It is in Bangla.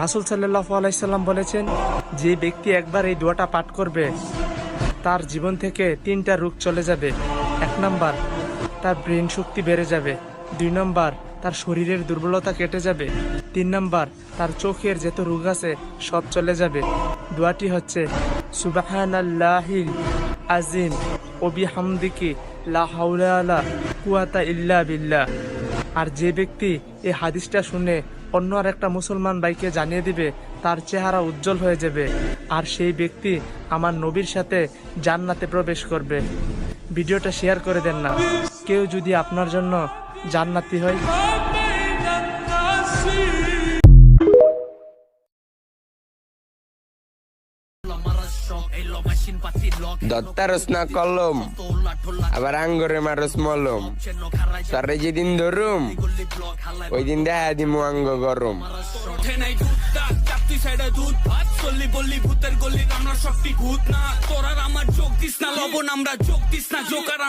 রাসূল সাল্লাল্লাহু আলাইহি সাল্লাম বলেছেন, যে ব্যক্তি একবার এই দোয়াটা পাঠ করবে তার জীবন থেকে 3টা রোগ চলে যাবে। 1 নাম্বার, তার ব্রেন শক্তি বেড়ে যাবে। 2 নাম্বার, তার শরীরের দুর্বলতা কেটে যাবে। 3 নাম্বার, তার চোখের যত রোগ আছে সব চলে যাবে। দোয়াটি হচ্ছে সুবহানাল্লাহিল আজিম ওয়া বিহামদিহি লা হাওলা ওয়ালা কুওয়াতা ইল্লা বিল্লাহ। আর যে ব্যক্তি এই হাদিসটা শুনে অন্য আর একটা মুসলমান ভাইকে জানিয়ে দিবে, তার চেহারা উজ্জ্বল হয়ে যাবে, আর সেই ব্যক্তি আমার নবীর সাথে জান্নাতে প্রবেশ করবে। ভিডিওটা শেয়ার করে দেন না, কেউ যদি আপনার জন্য জান্নাতি হয়। দত্তারস না কলম, আবার আঙ্গরে মারস মলম। তারে যেদিন ধরুম ওই দিন দেখা দিমু আঙ্গ গরম। ভূতের গলির আমরা শক্তি ভূত না, তোর আর আমার যোগ দিস না লবণ, আমরা যোগ দিস না জোকার।